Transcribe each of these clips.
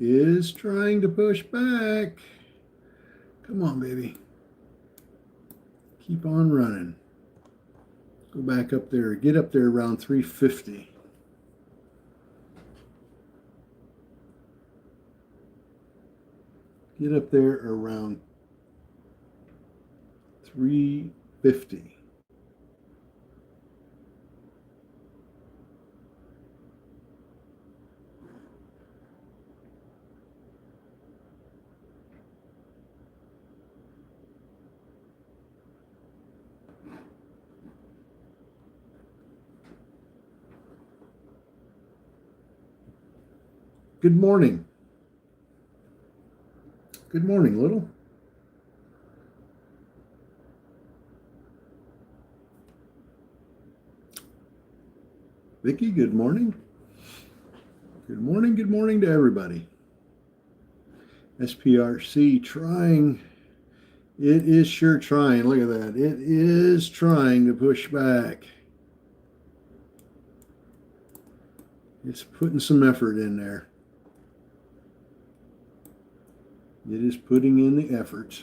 is trying to push back. Come on, baby. Keep on running. Go back up there. Get up there around 350. Get up there around 350. Good morning. Good morning, little. Vicky, good morning. Good morning to everybody. SPRC trying. It is sure trying. Look at that. It is trying to push back. It's putting some effort in there. It is putting in the effort.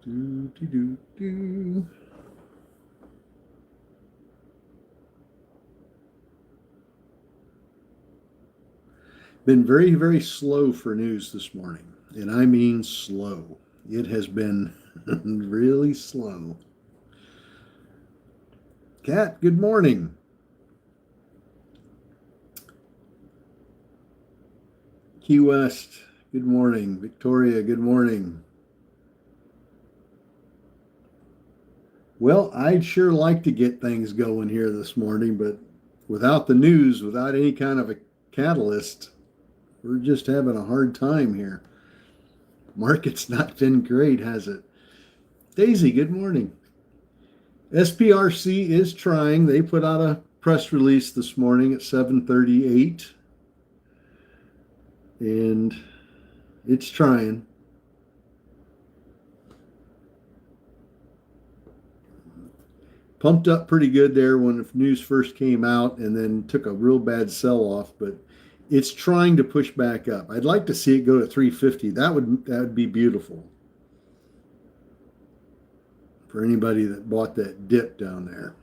Do, do, do, do. Been very, very slow for news this morning, and I mean slow. It has been really slow. Kat, good morning. Key West, good morning. Victoria, good morning. Well, I'd sure like to get things going here this morning, but without the news, without any kind of a catalyst, we're just having a hard time here. Market's not been great, has it? Daisy, good morning. SPRC is trying. They put out a press release this morning at 7:38, and it's trying. Pumped up pretty good there when the news first came out, and then took a real bad sell-off, but it's trying to push back up. I'd like to see it go to 350. That would be beautiful for anybody that bought that dip down there.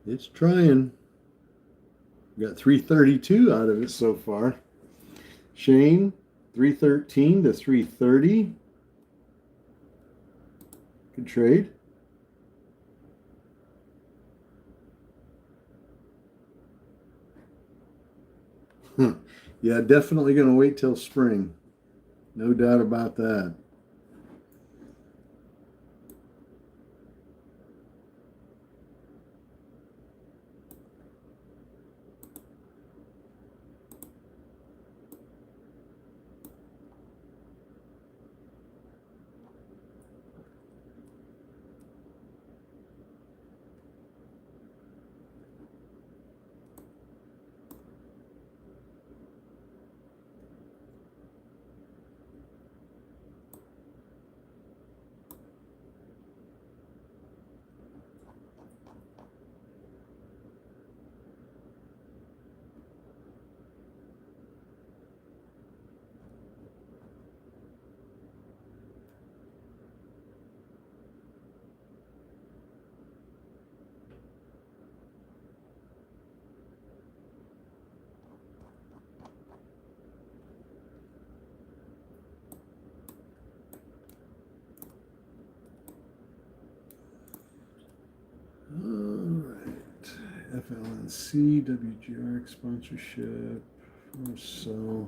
It's trying. Got 332 out of it so far. Shane, 313 to 330. Good trade. Yeah, definitely going to wait till spring. No doubt about that. FLNC, WGR sponsorship. So.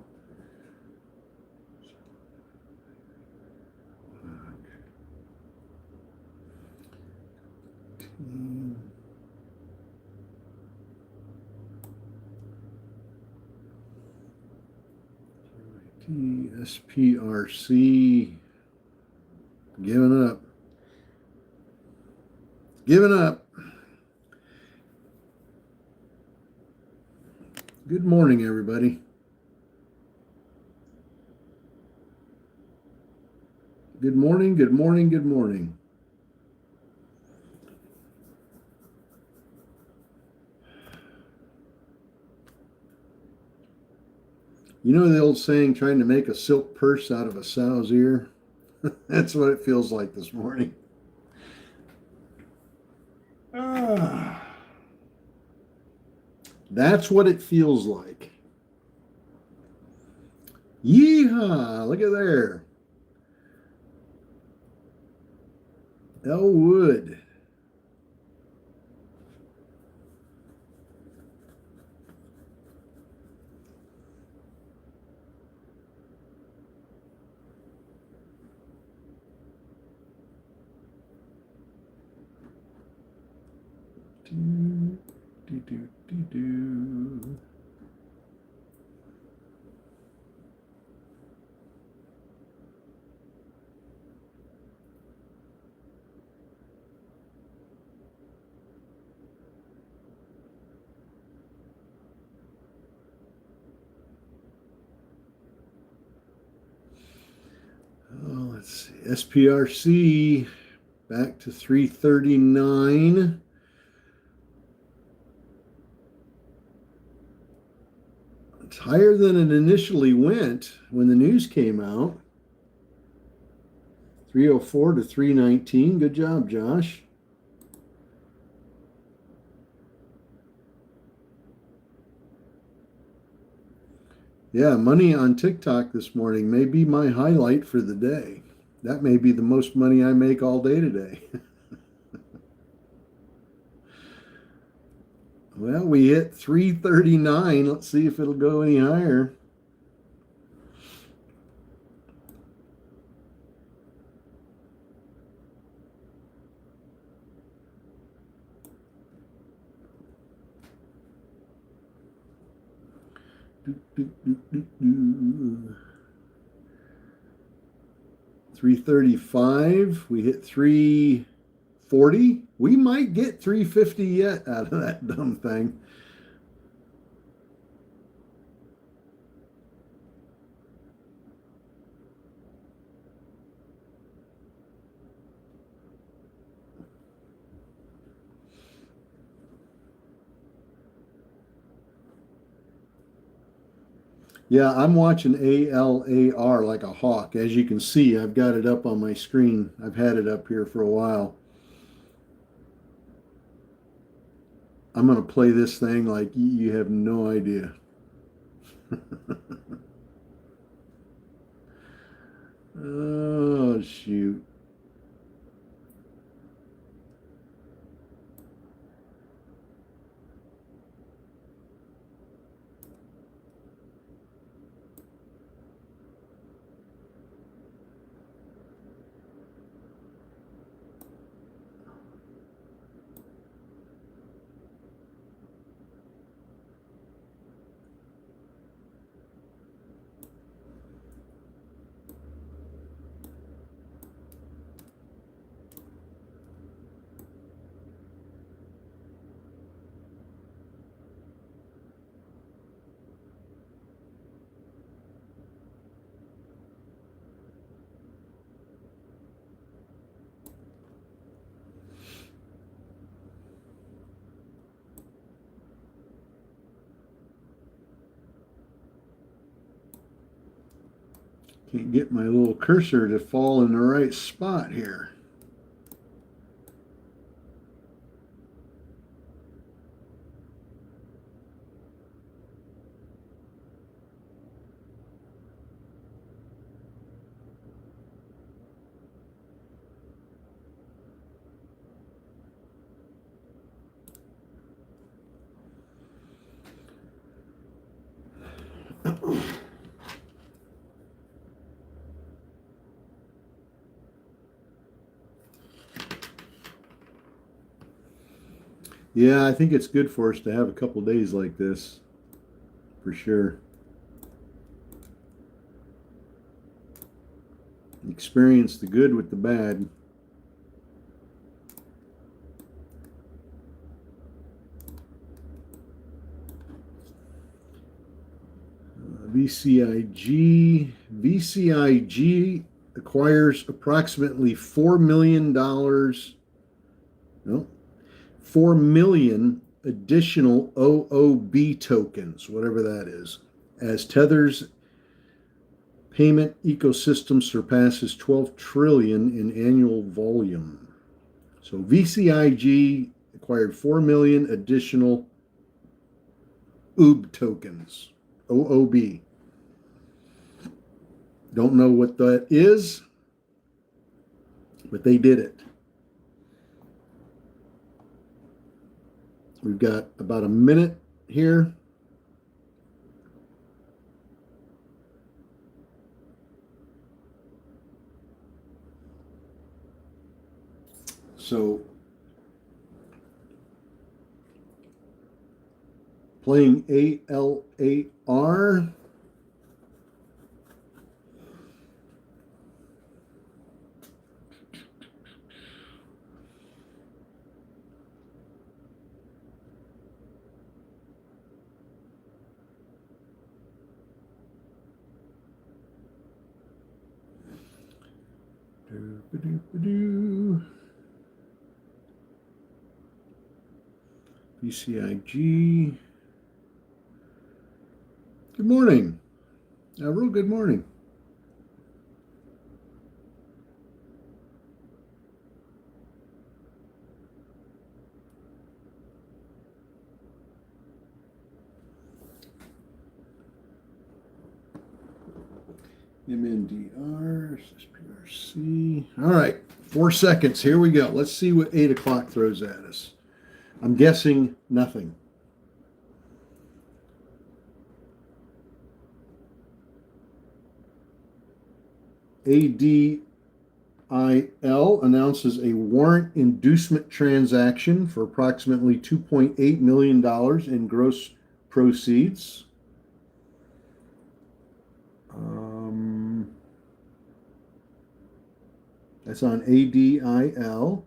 SPRC giving up. Giving up. Good morning, everybody. Good morning, good morning, good morning. You know the old saying, trying to make a silk purse out of a sow's ear? That's what it feels like this morning. That's what it feels like. Yeehaw! Look at there. Elwood. Do, do, do, do, do. Oh, let's see. SPRC back to 339. It's higher than it initially went when the news came out. 304 to 319. Good job, Josh. Yeah, money on TikTok this morning may be my highlight for the day. That may be the most money I make all day today. Well, we hit 339. Let's see if it'll go any higher. Do, do, do, do, do. 335. We hit 340. We might get 350 yet out of that dumb thing. Yeah, I'm watching ALAR like a hawk. As you can see, I've got it up on my screen. I've had it up here for a while. I'm going to play this thing like you have no idea. Oh, shoot. Can't get my little cursor to fall in the right spot here. Yeah, I think it's good for us to have a couple days like this, for sure. Experience the good with the bad. VCIG acquires approximately $4 million. No, 4 million additional OOB tokens, whatever that is, as Tether's payment ecosystem surpasses 12 trillion in annual volume. So VCIG acquired 4 million additional OOB tokens. OOB. Don't know what that is, but they did it. We've got about a minute here. So playing ALAR. VCIG. Good morning. Real good morning. MNDR, SPRC. All right, 4 seconds. Here we go. Let's see what 8 o'clock throws at us. I'm guessing nothing. ADIL announces a warrant inducement transaction for approximately $2.8 million in gross proceeds. That's on ADIL.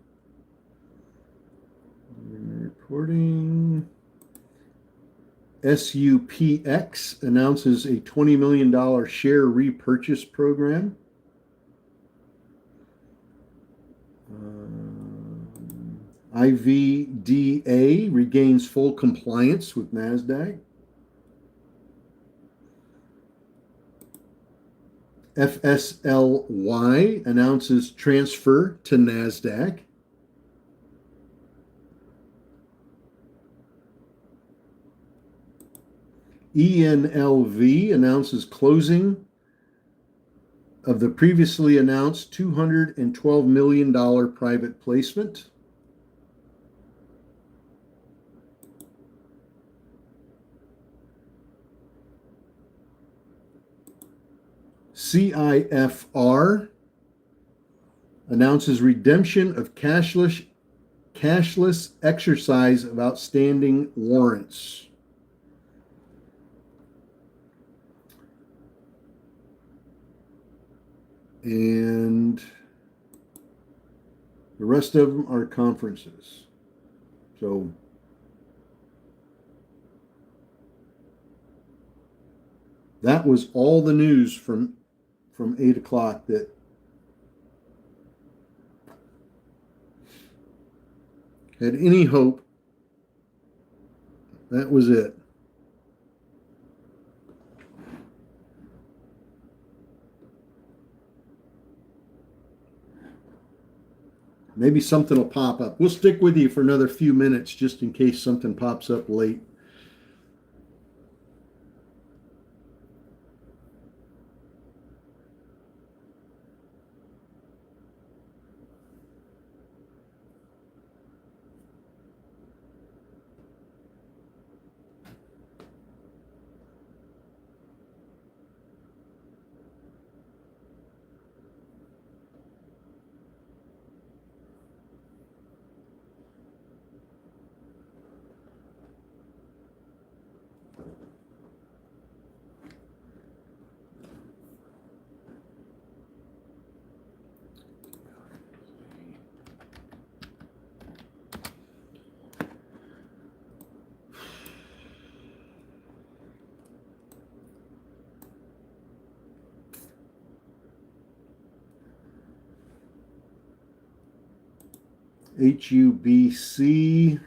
Reporting. SUPX announces a $20 million share repurchase program. IVDA regains full compliance with NASDAQ. FSLY announces transfer to NASDAQ. ENLV announces closing of the previously announced $212 million private placement. CIFR announces redemption of cashless exercise of outstanding warrants. And the rest of them are conferences. So that was all the news from 8 o'clock that had any hope. That was it. Maybe something will pop up. We'll stick with you for another few minutes just in case something pops up late. HUBC.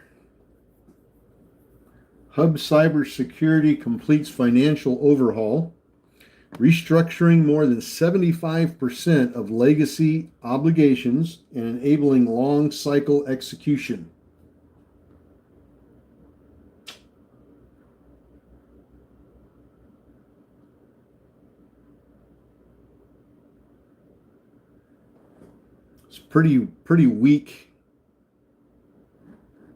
Hub Cybersecurity completes financial overhaul, restructuring more than 75% of legacy obligations and enabling long cycle execution. It's pretty weak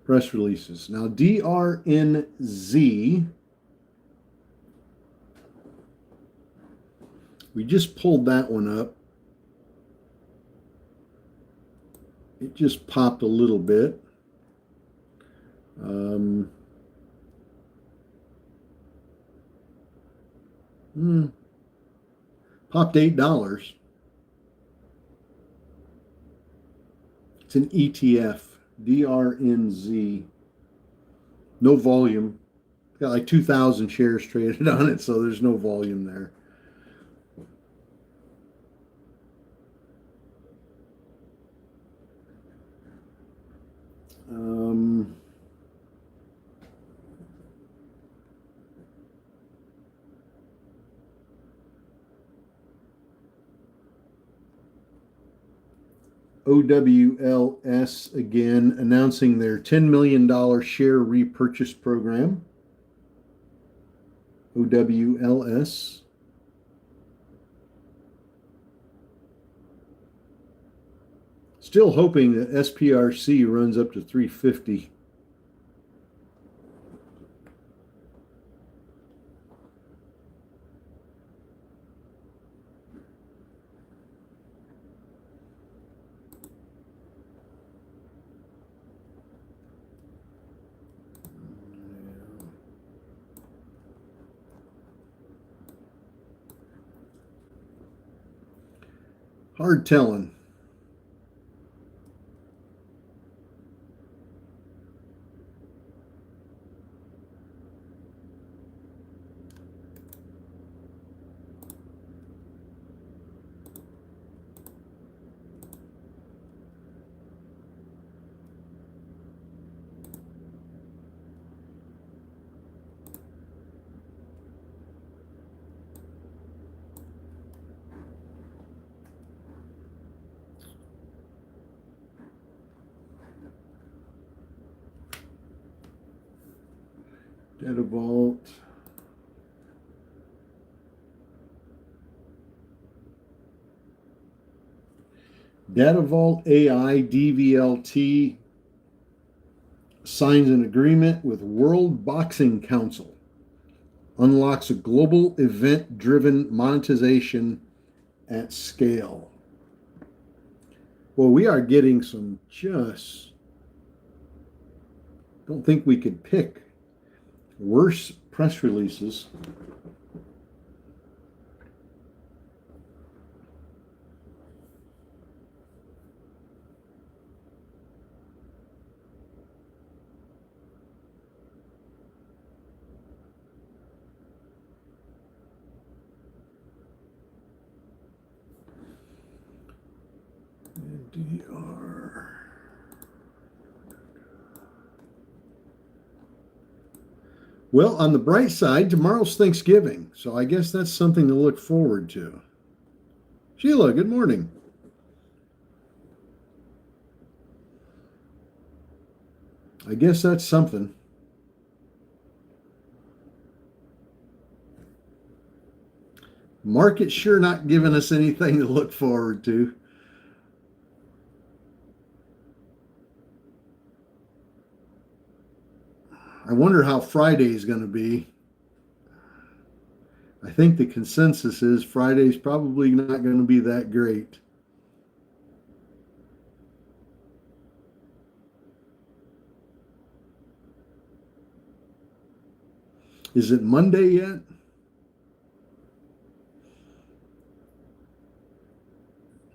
press releases. Now, DRNZ, we just pulled that one up. It just popped a little bit. Popped $8. It's an ETF, DRNZ. No volume. Got like 2,000 shares traded on it, so there's no volume there. OWLS again announcing their $10 million share repurchase program. OWLS. Still hoping that SPRC runs up to 350. Hard telling. DataVault. DataVault AI DVLT signs an agreement with World Boxing Council. Unlocks a global event-driven monetization at scale. Well, we are getting some just... don't think we could pick worse press releases. DR. Well, on the bright side, tomorrow's Thanksgiving, so I guess that's something to look forward to. Sheila, good morning. I guess that's something. Market's sure not giving us anything to look forward to. I wonder how Friday is going to be. I think the consensus is Friday's probably not going to be that great. Is it Monday yet?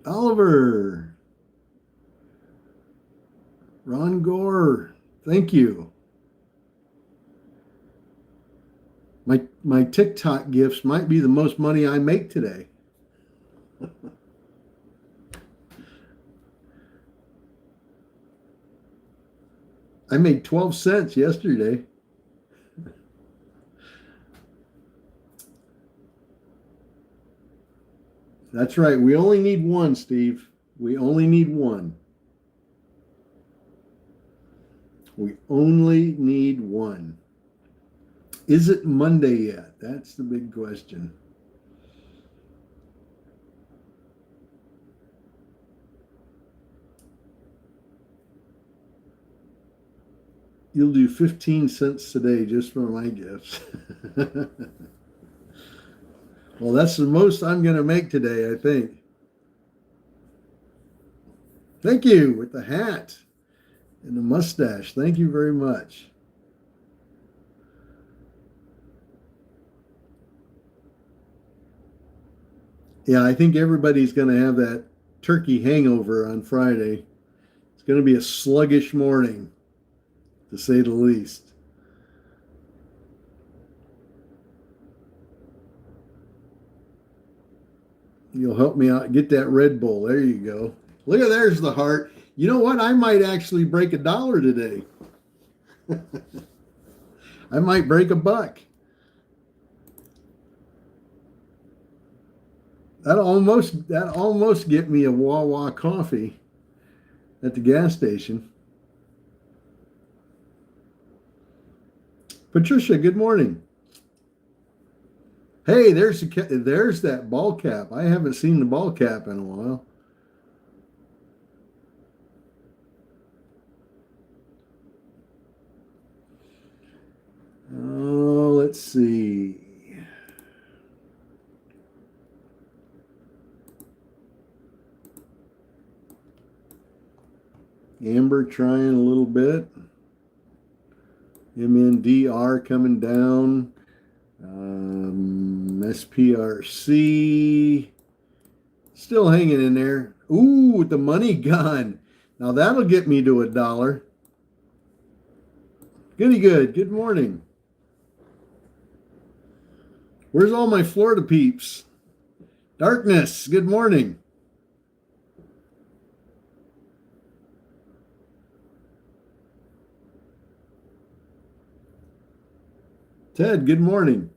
Oliver. Ron Gore. Thank you. My TikTok gifts might be the most money I make today. I made 12 cents yesterday. That's right. We only need one, Steve. We only need one. We only need one. Is it Monday yet? That's the big question. You'll do 15 cents today just for my gifts. Well, that's the most I'm going to make today, I think. Thank you with the hat and the mustache. Thank you very much. Yeah, I think everybody's going to have that turkey hangover on Friday. It's going to be a sluggish morning, to say the least. You'll help me out. Get that Red Bull. There you go. Look at there's the heart. You know what? I might actually break $1 today. I might break $1. That almost get me a Wawa coffee at the gas station. Patricia, good morning. Hey, there's that ball cap. I haven't seen the ball cap in a while. Oh, let's see. Amber trying a little bit. MNDR coming down. SPRC still hanging in there. Ooh, the money gun. Now that'll get me to $1. Goody good. Good morning. Where's all my Florida peeps? Darkness. Good morning. Ted, good morning.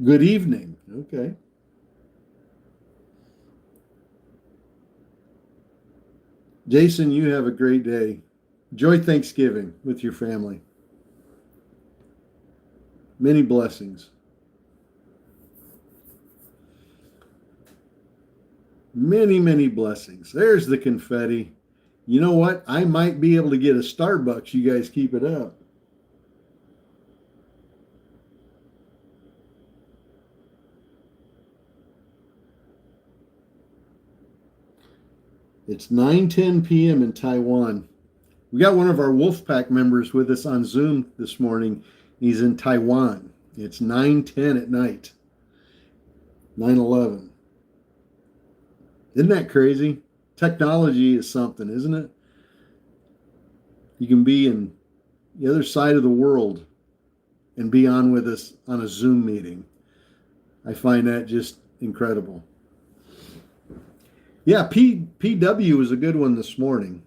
Good evening. Okay. Jason, you have a great day. Enjoy Thanksgiving with your family. Many blessings. Many, many blessings. There's the confetti. You know what? I might be able to get a Starbucks. You guys keep it up. It's 9:10 p.m. in Taiwan. We got one of our Wolfpack members with us on Zoom this morning. He's in Taiwan. It's 9:10 at night. 9:11. Isn't that crazy? Technology is something, isn't it? You can be in the other side of the world and be on with us on a Zoom meeting. I find that just incredible. Yeah, PW was a good one this morning.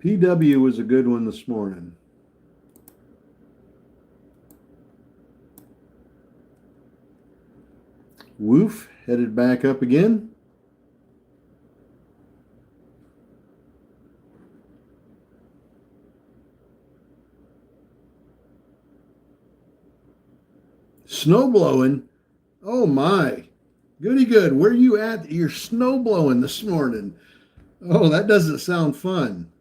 PW was a good one this morning. Woof headed back up again. Snow blowing. Oh my. Goody good. Where are you at? You're snow blowing this morning. Oh, that doesn't sound fun.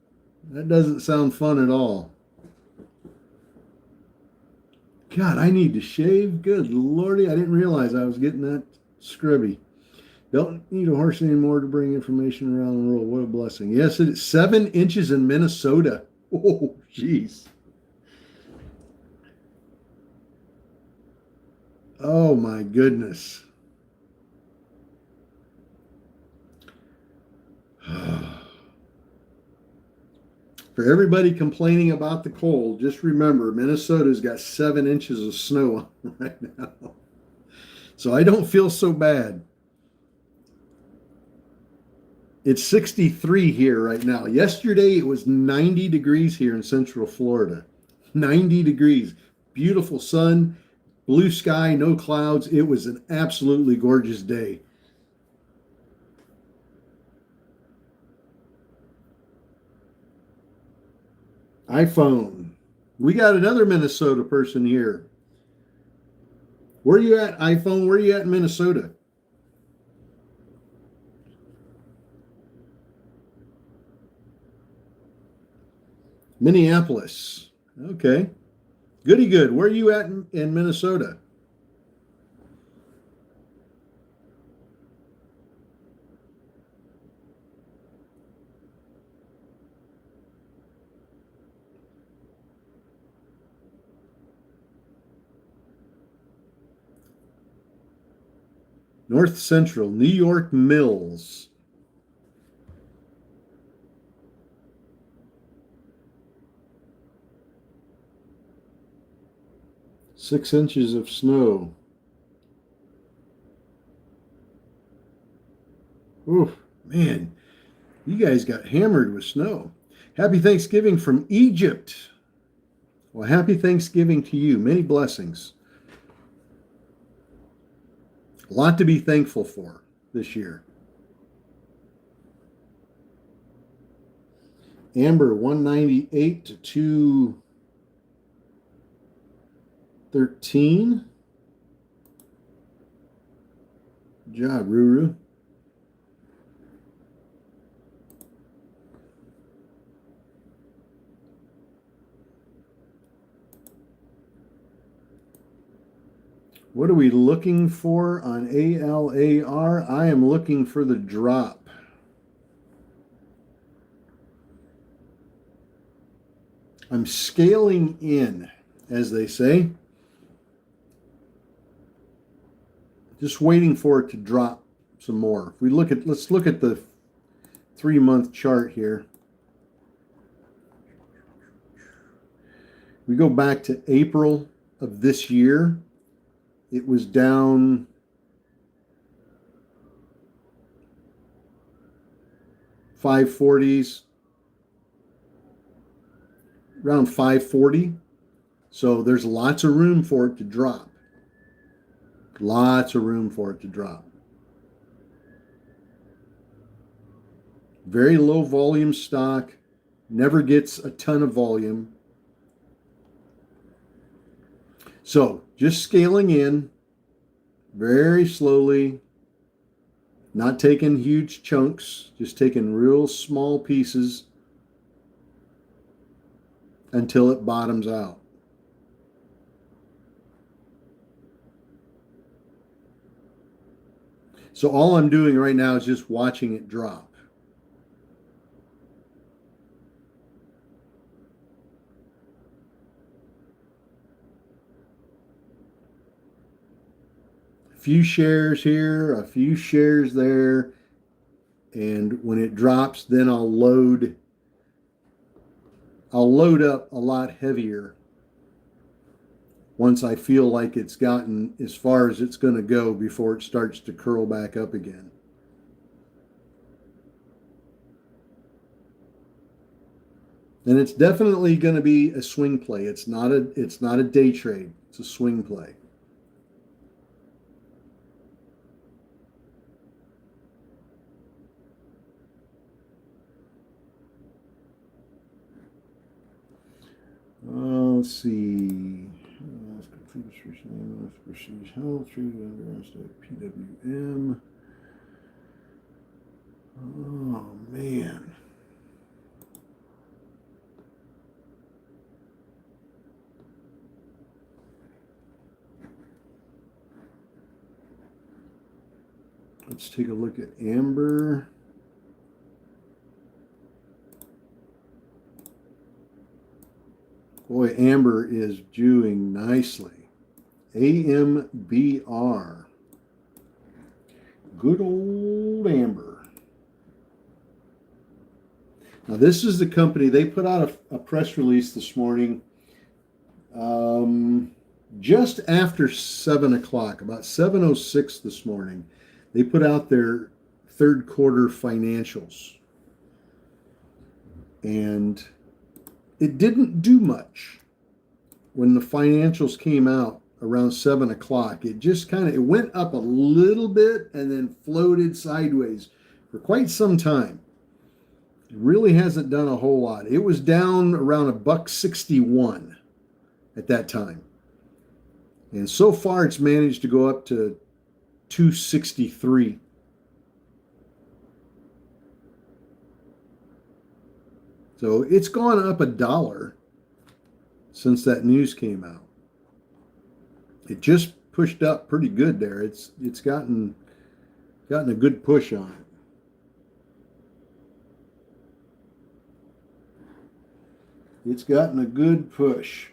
That doesn't sound fun at all. God, I need to shave. Good Lordy. I didn't realize I was getting that scrubby. Don't need a horse anymore to bring information around the world. What a blessing. Yes, it is 7 inches in Minnesota. Oh, jeez. Oh, my goodness. For everybody complaining about the cold, just remember Minnesota's got 7 inches of snow right now. So I don't feel so bad. It's 63 here right now. Yesterday it was 90 degrees here in Central Florida. 90 degrees. Beautiful sun, blue sky, no clouds. It was an absolutely gorgeous day. iPhone. We got another Minnesota person here. Where are you at, iPhone? Where are you at in Minnesota? Minneapolis. Okay. Goody good. Where are you at in Minnesota? North Central, New York Mills. Six inches of snow. Ooh, man, you guys got hammered with snow. Happy Thanksgiving from Egypt. Well, happy Thanksgiving to you. Many blessings. A lot to be thankful for this year. Amber 198 to 213. Good job, Ruru. What are we looking for on ALAR? I am looking for the drop. I'm scaling in, as they say. Just waiting for it to drop some more. If we look at, let's look at the 3-month chart here. We go back to April of this year. It was down $540s, around 540. So there's lots of room for it to drop. Lots of room for it to drop. Very low volume stock, never gets a ton of volume. So just scaling in very slowly, not taking huge chunks, just taking real small pieces until it bottoms out. So all I'm doing right now is just watching it drop. A few shares here, a few shares there, and when it drops, then I'll load up a lot heavier once I feel like it's gotten as far as it's going to go before it starts to curl back up again. And it's definitely going to be a swing play. It's not a day trade. It's a swing play. Let's see. Prestige Health, traded under PWM. Oh, man. Let's take a look at Amber. Boy, Amber is doing nicely. AMBR. Good old Amber. Now, this is the company, they put out a press release this morning, just after 7 o'clock, about 7:06 this morning. They put out their third quarter financials. And it didn't do much when the financials came out around 7 o'clock. It just kind of, it went up a little bit and then floated sideways for quite some time. It really hasn't done a whole lot. It was down around $1.61 at that time. And so far it's managed to go up to 263. So it's gone up $1 since that news came out. It just pushed up pretty good there. It's gotten a good push on it. It's gotten a good push.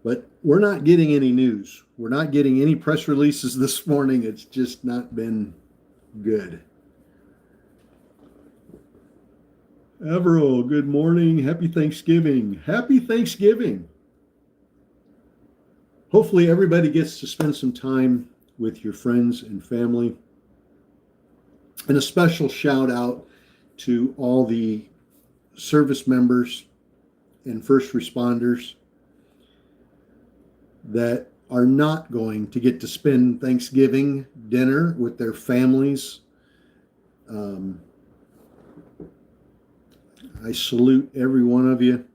But we're not getting any news. We're not getting any press releases this morning. It's just not been good. Averill, good morning. Happy Thanksgiving. Happy Thanksgiving. Hopefully everybody gets to spend some time with your friends and family. And a special shout out to all the service members and first responders that are not going to get to spend Thanksgiving dinner with their families. I salute every one of you.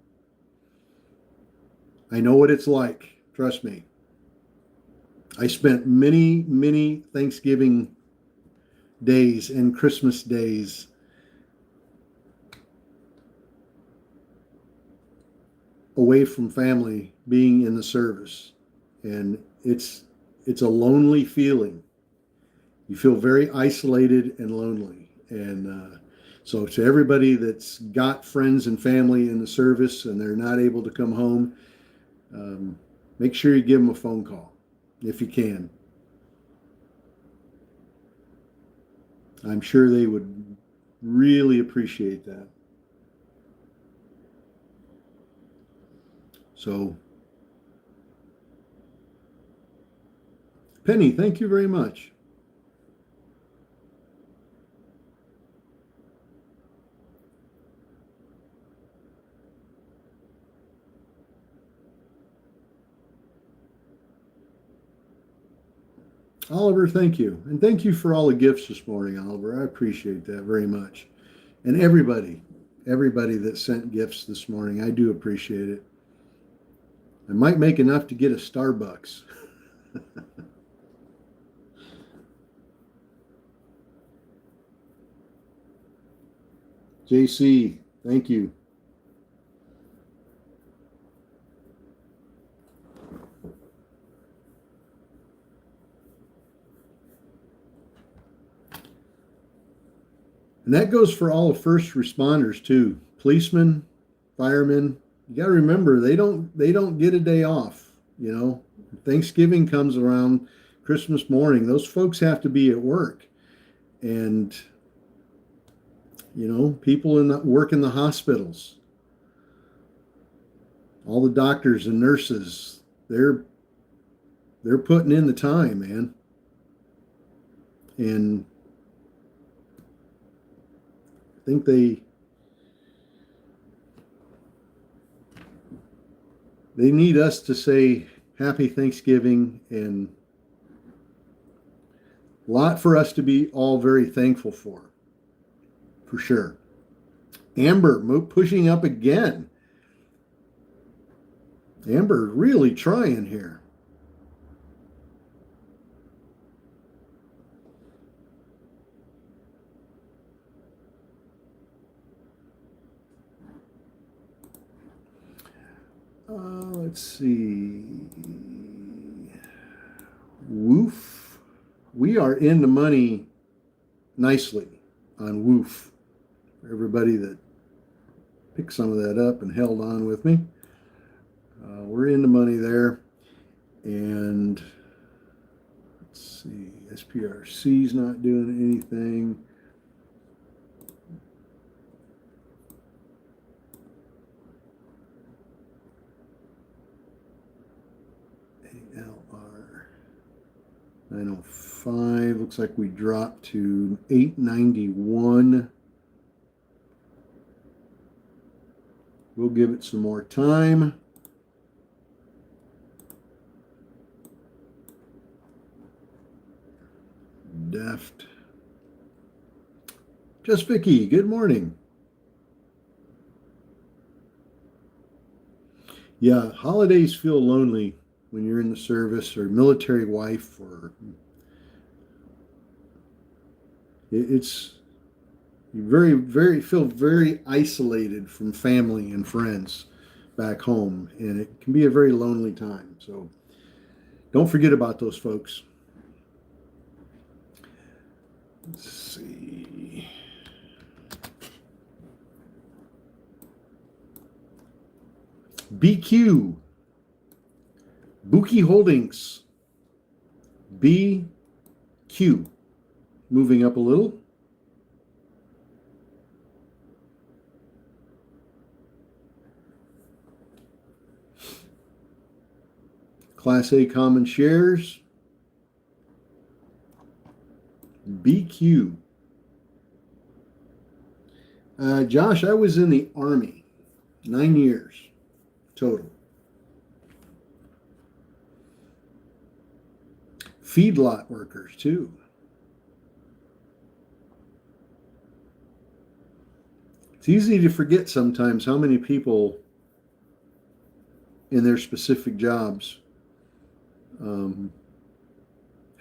I know what it's like. Trust me. I spent many, many Thanksgiving days and Christmas days away from family, being in the service. And it's a lonely feeling. You feel very isolated and lonely. And so to everybody that's got friends and family in the service and they're not able to come home, make sure you give them a phone call if you can. I'm sure they would really appreciate that. So, Penny, thank you very much. Oliver, thank you. And thank you for all the gifts this morning, Oliver. I appreciate that very much. And everybody that sent gifts this morning, I do appreciate it. I might make enough to get a Starbucks. JC, thank you. And that goes for all the first responders too. Policemen, firemen. You got to remember they don't get a day off, you know. Thanksgiving comes around, Christmas morning. Those folks have to be at work. And you know, people work in the hospitals. All the doctors and nurses, they're putting in the time, man. And I think they need us to say happy Thanksgiving, and a lot for us to be all very thankful for sure. Amber pushing up again. Amber really trying here. Let's see. Woof. We are in the money nicely on Woof. For everybody that picked some of that up and held on with me. We're in the money there. And SPRC's not doing anything. ALR 905. Looks like we dropped to 891. We'll give it some more time. Deft. Just Vicky, good morning. Yeah, holidays feel lonely when you're in the service or military wife, or it's you feel very isolated from family and friends back home, and it can be a very lonely time. So don't forget about those folks. Let's see. BQ. Buki Holdings. BQ. Moving up a little. Class A common shares. BQ. Josh, I was in the Army 9 years total. Feedlot workers too. It's easy to forget sometimes how many people in their specific jobs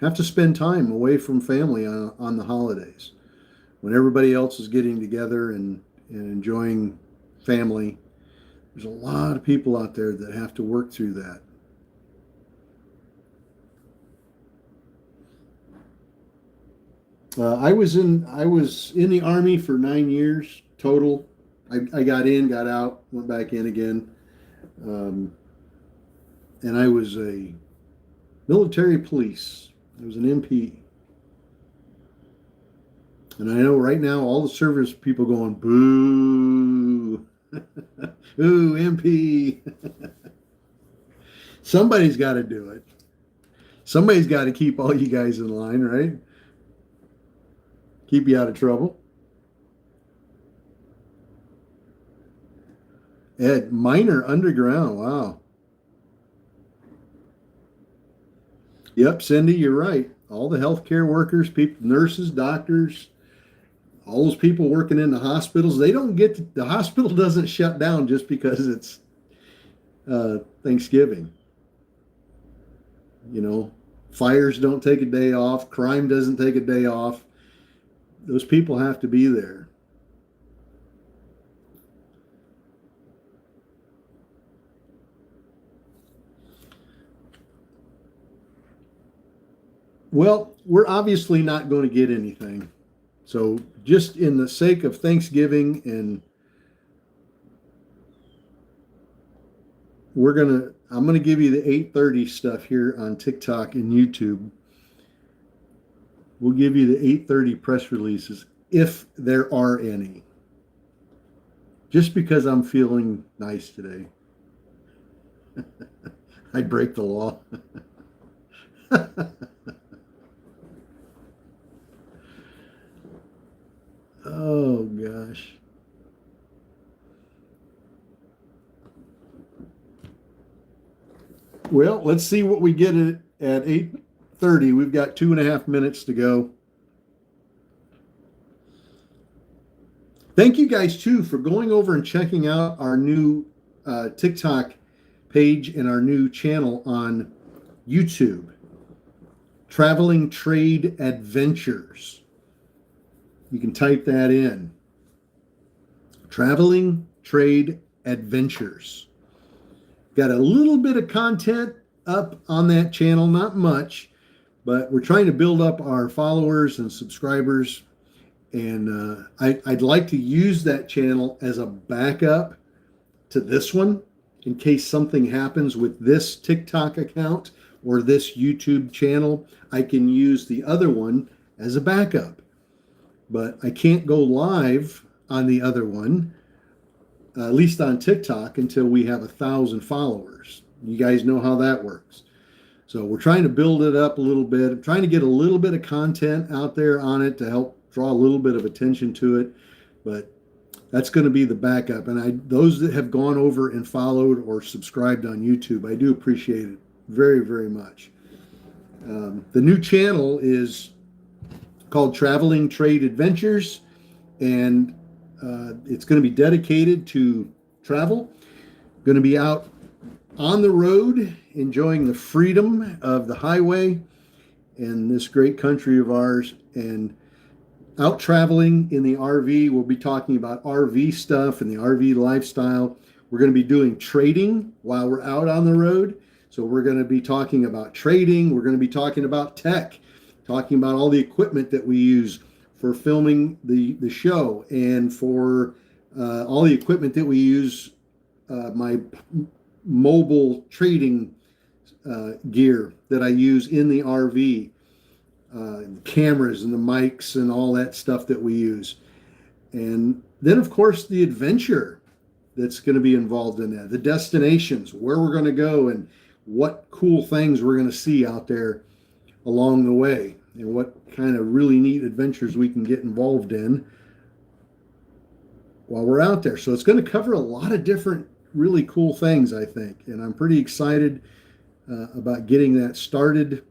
have to spend time away from family on the holidays when everybody else is getting together and enjoying family. There's a lot of people out there that have to work through that. I was in the Army for 9 years total. I got in, got out, went back in again, and I was a military police. I was an MP, and I know right now all the service people going boo, ooh MP. Somebody's got to do it. Somebody's got to keep all you guys in line, right? Keep you out of trouble. Ed, Miner Underground. Wow. Yep, Cindy, you're right. All the healthcare workers, people, nurses, doctors, all those people working in the hospitals, they don't get the hospital doesn't shut down just because it's Thanksgiving. You know, fires don't take a day off. Crime doesn't take a day off. Those people have to be there. Well, we're obviously not going to get anything. So just in the sake of Thanksgiving, and I'm going to give you the 8:30 stuff here on TikTok and YouTube. We'll give you the 8:30 press releases if there are any. Just because I'm feeling nice today. I'd break the law. Oh gosh. Well, let's see what we get at 8:30. We've got 2.5 minutes to go. Thank you guys too for going over and checking out our new TikTok page and our new channel on YouTube. Traveling Trade Adventures. You can type that in. Traveling Trade Adventures. Got a little bit of content up on that channel, not much, but we're trying to build up our followers and subscribers. And I'd like to use that channel as a backup to this one in case something happens with this TikTok account or this YouTube channel, I can use the other one as a backup. But I can't go live on the other one, at least on TikTok, until we have 1,000 followers. You guys know how that works. So we're trying to build it up a little bit. I'm trying to get a little bit of content out there on it to help draw a little bit of attention to it. But that's going to be the backup. And those that have gone over and followed or subscribed on YouTube, I do appreciate it very, very much. The new channel is called Traveling Trade Adventures, and it's going to be dedicated to travel. Going to be out on the road, enjoying the freedom of the highway in this great country of ours, and out traveling in the RV. We'll be talking about RV stuff and the RV lifestyle. We're going to be doing trading while we're out on the road. So we're going to be talking about trading. We're going to be talking about tech, talking about all the equipment that we use for filming the show, and for all the equipment that we use, my mobile trading gear that I use in the RV, the cameras and the mics and all that stuff that we use. And then, of course, the adventure that's going to be involved in that, the destinations, where we're going to go, and what cool things we're going to see out there along the way, and what kind of really neat adventures we can get involved in while we're out there. So it's going to cover a lot of different really cool things, I think, and I'm pretty excited about getting that started.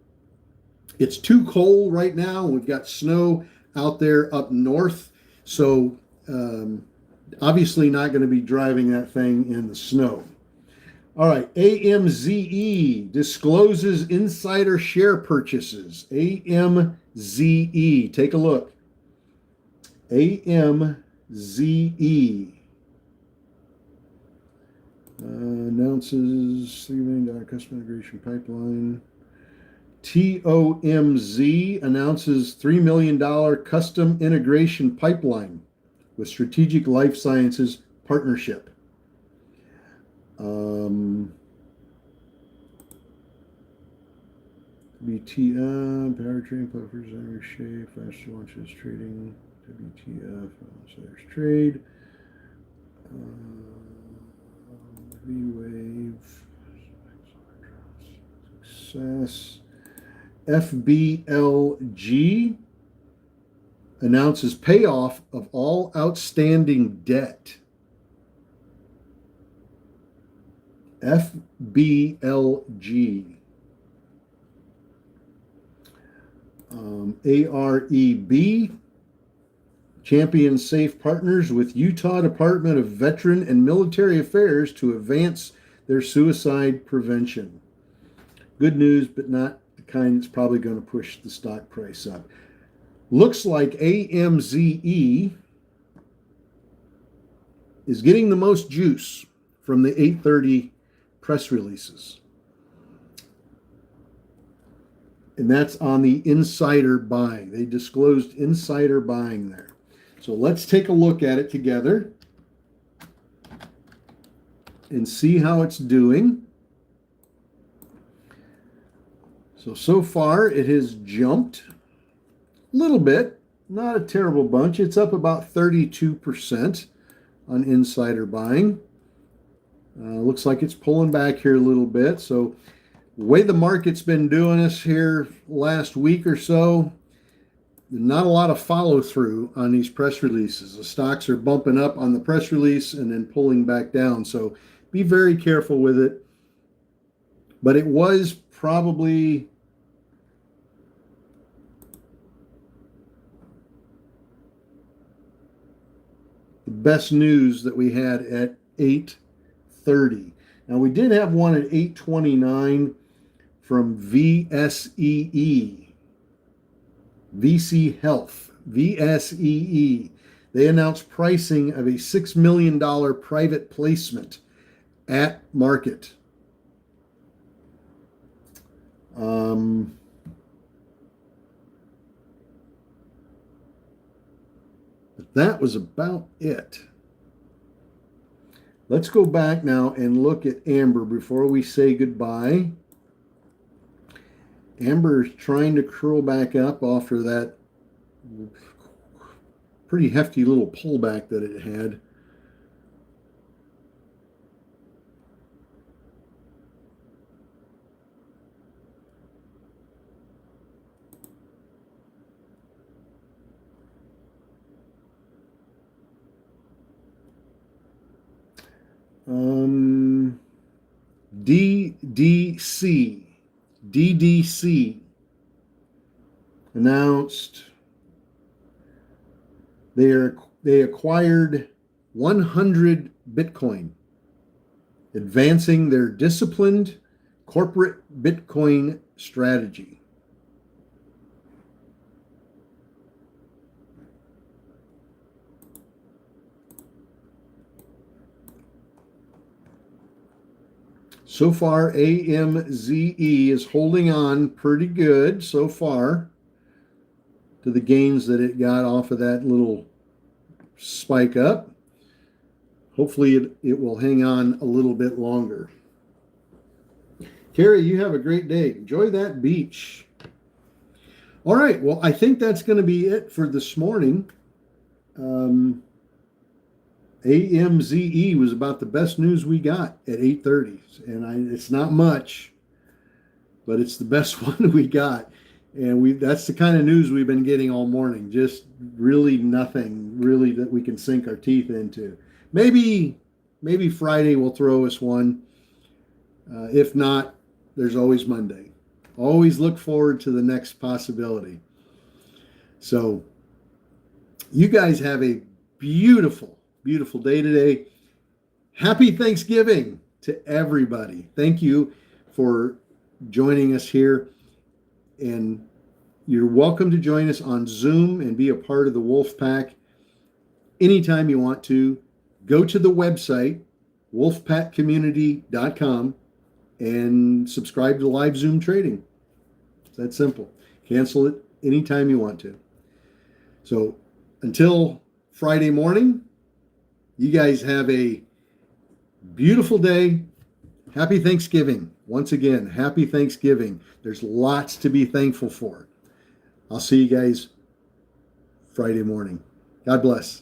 It's too cold right now. We've got snow out there up north, so obviously not going to be driving that thing in the snow. All right, AMZE discloses insider share purchases. AMZE, take a look. AMZE announces $3 million customer integration pipeline. TOMZ announces $3 million custom integration pipeline with Strategic Life Sciences partnership. WTF, powertrain, puffers, Irish shape, faster launches, trading, WTF, there's trade, V-Wave, success, FBLG announces payoff of all outstanding debt. FBLG. AREB, Champion Safe partners with Utah Department of Veteran and Military Affairs to advance their suicide prevention. Good news, but not the kind that's probably going to push the stock price up. Looks like AMZE is getting the most juice from the 8:30 press releases. And that's on the insider buying. They disclosed insider buying there. So let's take a look at it together and see how it's doing. So far it has jumped a little bit, not a terrible bunch. It's up about 32% on insider buying. Looks like it's pulling back here a little bit. So the way the market's been doing us here last week or so, not a lot of follow through on these press releases. The stocks are bumping up on the press release and then pulling back down. So be very careful with it. But it was probably the best news that we had at 8:30. Now we did have one at 8:29 from VSEE, VC Health, VSEE. They announced pricing of a $6 million private placement at market. But that was about it. Let's go back now and look at Amber before we say goodbye. Amber is trying to curl back up after that pretty hefty little pullback that it had. DDC announced they acquired 100 Bitcoin, advancing their disciplined corporate Bitcoin strategy. So far, AMZE is holding on pretty good so far to the gains that it got off of that little spike up. Hopefully it will hang on a little bit longer. Carrie, you have a great day. Enjoy that beach. All right. Well, I think that's going to be it for this morning. AMZE was about the best news we got at 8:30, and it's not much, but it's the best one we got. And that's the kind of news we've been getting all morning. Just really nothing really that we can sink our teeth into. Maybe Friday will throw us one. If not, there's always Monday. Always look forward to the next possibility. So you guys have a beautiful day today. Happy Thanksgiving to everybody. Thank you for joining us here. And you're welcome to join us on Zoom and be a part of the Wolf Pack anytime you want to. Go to the website, wolfpackcommunity.com, and subscribe to live Zoom trading. It's that simple. Cancel it anytime you want to. So until Friday morning, you guys have a beautiful day. Happy Thanksgiving. Once again, happy Thanksgiving. There's lots to be thankful for. I'll see you guys Friday morning. God bless.